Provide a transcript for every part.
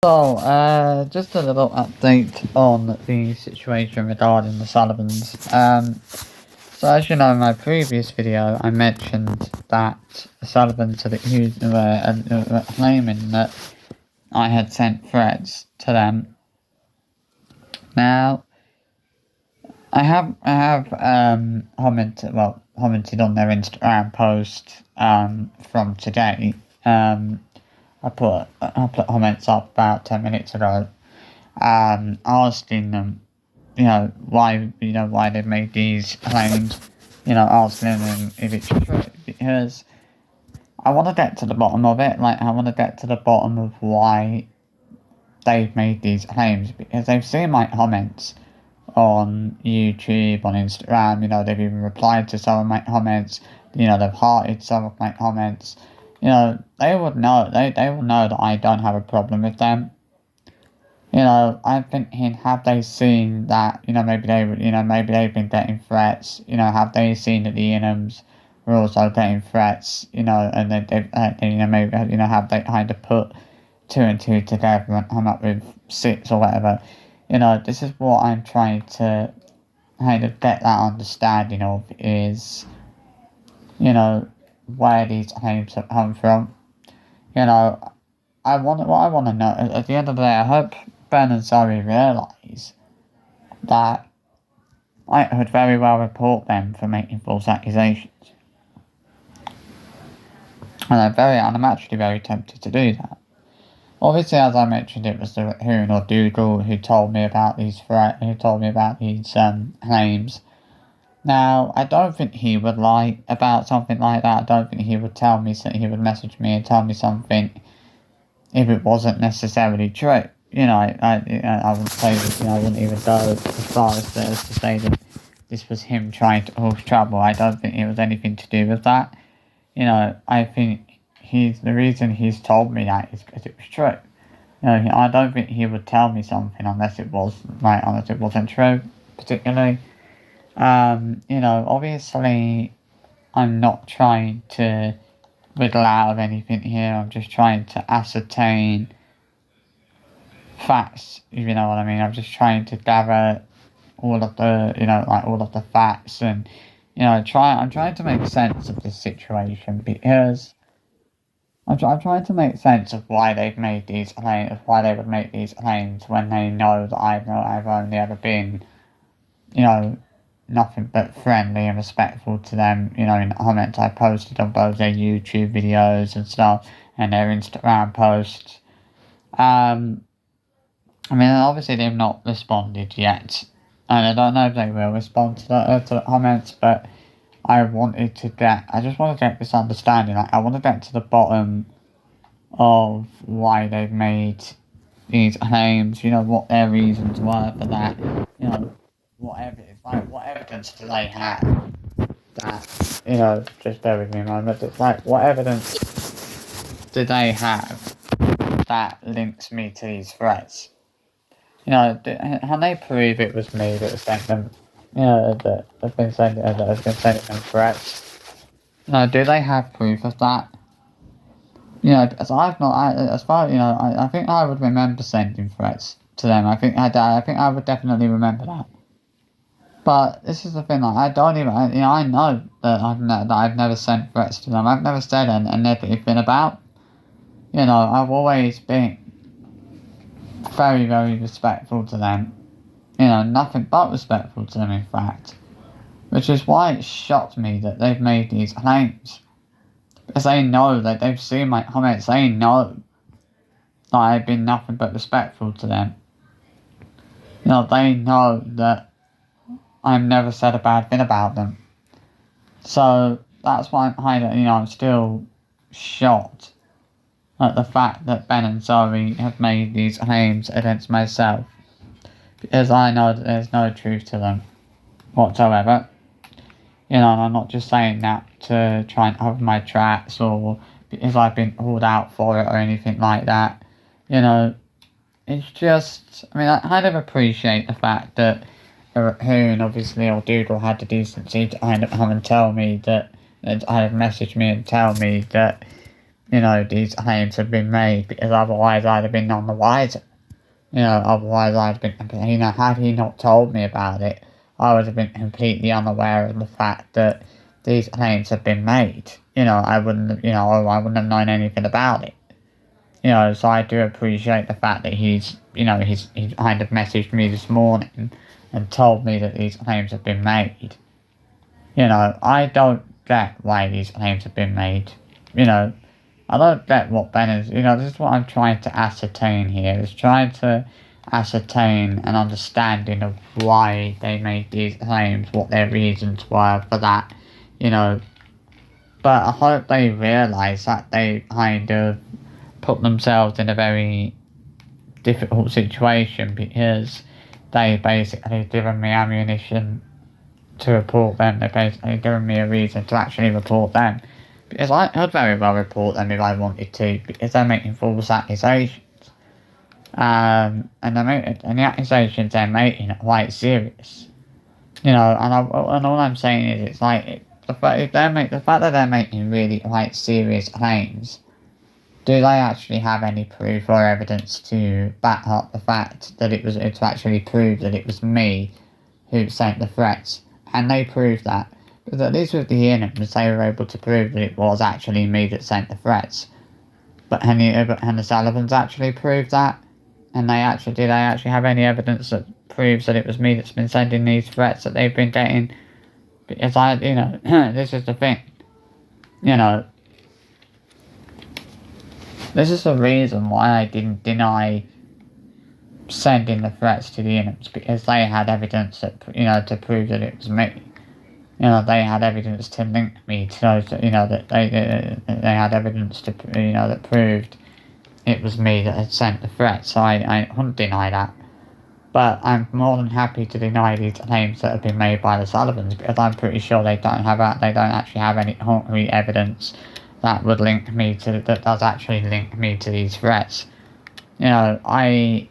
Just a little update on the situation regarding the Sullivans. So as you know, in my previous video, I mentioned that the Sullivans were claiming that I had sent threats to them. Now, I have commented on their Instagram post from today. I put comments up about 10 minutes ago, asking them, why they've made these claims, asking them if it's true, because I want to get to the bottom of it. I want to get to the bottom of why they've made these claims, because they've seen my comments on YouTube, on Instagram. They've even replied to some of my comments. They've hearted some of my comments. They would know. They will know that I don't have a problem with them. I'm thinking, have they seen that? Maybe they've been getting threats. Have they seen that the Inhams were also getting threats? And then have they kind of put two and two together and come up with six or whatever? This is what I'm trying to kind of get that understanding of, is, where these claims have come from. What I want to know, at the end of the day, I hope Ben and Zoe realise that I could very well report them for making false accusations. And I'm actually very tempted to do that. Obviously, as I mentioned, it was the Raccoon or Dougal who told me about these claims. Now, I don't think he would lie about something like that. I don't think he would tell me, he would message me and tell me something if it wasn't necessarily true. I wouldn't say that, I wouldn't even go as far as to say that this was him trying to cause trouble. I don't think it was anything to do with that. I think the reason he's told me that is because it was true. I don't think he would tell me something unless it wasn't true, particularly. Obviously, I'm not trying to wiggle out of anything here. I'm just trying to ascertain facts, if you know what I mean. I'm just trying to gather all of the facts, and, I'm trying to make sense of this situation, because I'm trying to make sense of why they've made these claims, why they would make these claims when they know that I've only ever been, nothing but friendly and respectful to them, in the comments I posted on both their YouTube videos and stuff, and their Instagram posts. Obviously they've not responded yet, and I don't know if they will respond to the comments, but I just want to get this understanding. I want to get to the bottom of why they've made these claims, what their reasons were for that, what evidence do they have that, just bear with me a moment, it's like, what evidence do they have that links me to these threats? Can they prove it was me that sent them, that has been sending them threats? Do they have proof of that? Because I think I would remember sending threats to them. I think I would definitely remember that. But this is the thing, I don't even, I know that I've never sent threats to them. I've never said a negative thing about. I've always been very, very respectful to them. Nothing but respectful to them, in fact. Which is why it shocked me that they've made these claims. Because they know that they've seen my comments, they know that I've been nothing but respectful to them. They know that I've never said a bad thing about them. So that's why I'm still shocked at the fact that Ben and Zoe have made these claims against myself, because I know that there's no truth to them whatsoever. And I'm not just saying that to try and cover my tracks, or because I've been called out for it or anything like that. It's just, I kind of appreciate the fact that Raccoon, obviously, or Doodle, had the decency to kind of come and tell me that, I have messaged me and tell me that, these claims have been made, because otherwise I'd have been none the wiser. Otherwise I'd have been, had he not told me about it, I would have been completely unaware of the fact that these claims have been made. I wouldn't have known anything about it. So I do appreciate the fact that he's kind of messaged me this morning and told me that these claims have been made. I don't get why these claims have been made. I don't get what Ben is, this is what I'm trying to ascertain here, is trying to ascertain an understanding of why they made these claims, what their reasons were for that, But I hope they realise that they kind of put themselves in a very difficult situation, because they basically given me ammunition to report them. They basically given me a reason to actually report them, because I could very well report them if I wanted to, because they're making false accusations. And the accusations they're making are quite serious. And all I'm saying is, it's like, the fact that they're making really quite serious claims, do they actually have any proof or evidence to back up the fact that to actually prove that it was me who sent the threats? And they proved that. Because at least with the Inhams, they were able to prove that it was actually me that sent the threats. But the Sullivans actually proved that? And do they actually have any evidence that proves that it was me that's been sending these threats that they've been getting? Because this is the thing. This is the reason why I didn't deny sending the threats to the Inhams, because they had evidence that, to prove that it was me. They had evidence to link me to those, that they had evidence to, that proved it was me that had sent the threat, so I wouldn't deny that. But I'm more than happy to deny these claims that have been made by the Sullivans, because I'm pretty sure they don't actually have any concrete evidence that would does actually link me to these threats. What I'm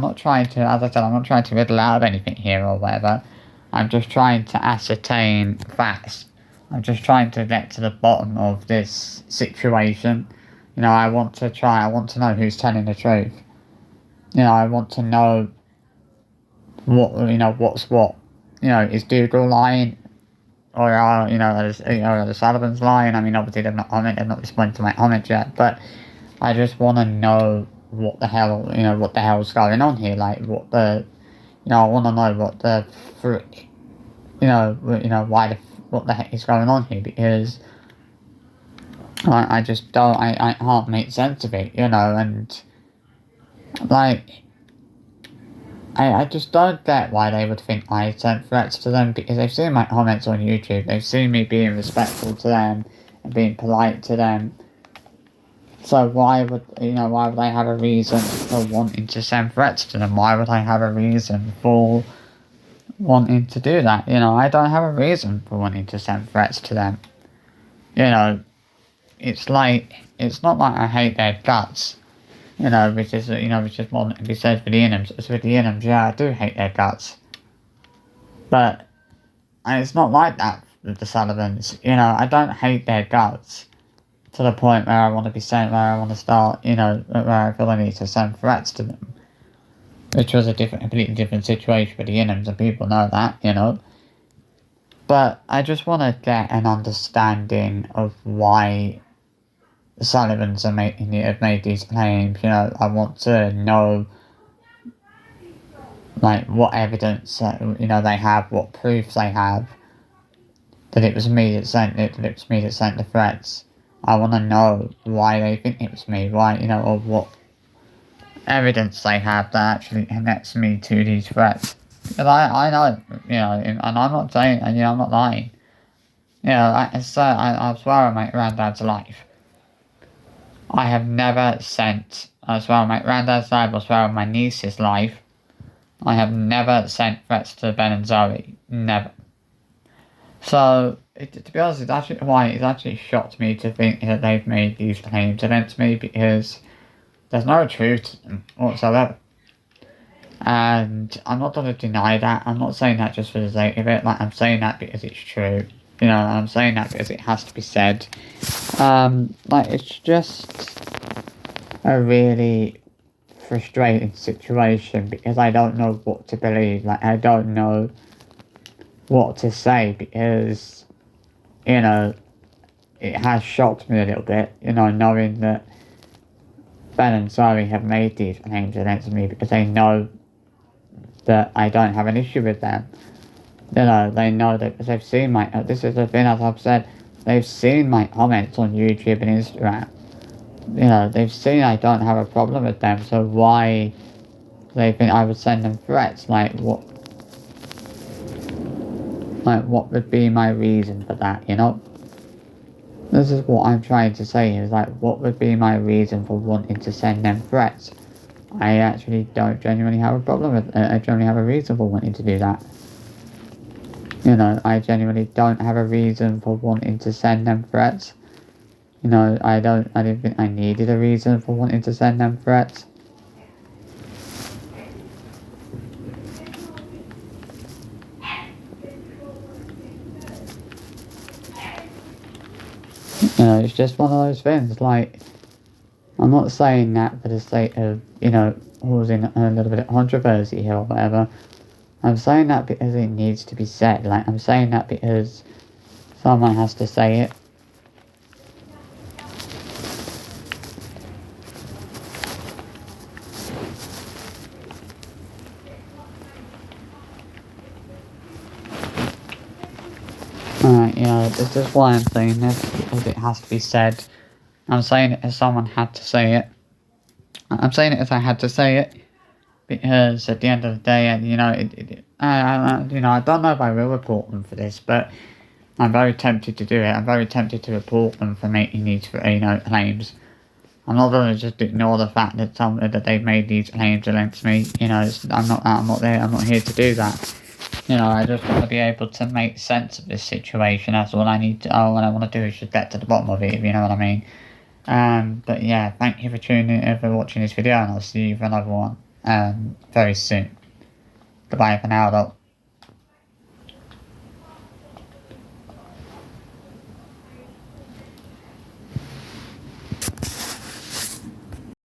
not trying to, as I said, I'm not trying to riddle out anything here or whatever. I'm just trying to ascertain facts. I'm just trying to get to the bottom of this situation. I want to know who's telling the truth. I want to know what's what. Is Dougal lying? Or are the Sullivans lying? I mean, obviously they've not responded to my comment yet, but I just want to know what the hell's going on here. Like, I want to know what the heck is going on here, because I just don't, I can't make sense of it, and like, I just don't get why they would think I sent threats to them, because they've seen my comments on YouTube, they've seen me being respectful to them and being polite to them. So why would I have a reason for wanting to send threats to them? Why would I have a reason for wanting to do that? I don't have a reason for wanting to send threats to them. It's like, it's not like I hate their guts. Which is more than can be said for the Inhams. As for the Inhams, yeah, I do hate their guts. But it's not like that with the Sullivans. I don't hate their guts to the point where I want to start, where I feel I need to send threats to them. Which was a completely different situation for the Inhams, and people know that, But I just want to get an understanding of why the Sullivans have made these claims. I want to know, like, what evidence they have, what proofs they have that it was me that sent the threats. I want to know why they think it was me, or what evidence they have that actually connects me to these threats. Because I know, and I'm not saying, I'm not lying. I swear on my granddad's life, I have never sent, I swear on my granddad's life, I swear on my niece's life, I have never sent threats to Ben and Zoe. Never. So, to be honest, it's actually shocked me to think that they've made these claims against me, because there's no truth to them whatsoever. And I'm not going to deny that. I'm not saying that just for the sake of it. Like, I'm saying that because it's true. I'm saying that because it has to be said. Like, it's just a really frustrating situation because I don't know what to believe. Like, I don't know what to say because, you know, it has shocked me a little bit, you know, knowing that Ben and Zoe have made these claims against me because they know that I don't have an issue with them. You know, they know that because they've seen my, this is the thing as I've said, they've seen my comments on YouTube and Instagram. You know, they've seen I don't have a problem with them, so why they think I would send them threats? Like, what would be my reason for that, you know? This is what I'm trying to say, is like, what would be my reason for wanting to send them threats? I actually don't genuinely have a problem with it. I genuinely have a reason for wanting to do that. You know, I genuinely don't have a reason for wanting to send them threats. You know, I didn't think I needed a reason for wanting to send them threats. You know, it's just one of those things, like, I'm not saying that for the sake of, you know, causing a little bit of controversy here or whatever. I'm saying that because it needs to be said. Like, I'm saying that because someone has to say it. You know, this is why I'm saying this, because it has to be said. I'm saying it as someone had to say it. I'm saying it as I had to say it, because at the end of the day, you know, you know, I don't know if I will report them for this, but I'm very tempted to do it. I'm very tempted to report them for making these, you know, claims. I'm not going to just ignore the fact that they've made these claims against me. You know, I'm not here to do that. You know, I just want to be able to make sense of this situation. That's all I need to. All I want to do is just get to the bottom of it, if you know what I mean. But yeah, thank you for watching this video, and I'll see you for another one very soon. Goodbye for now, though.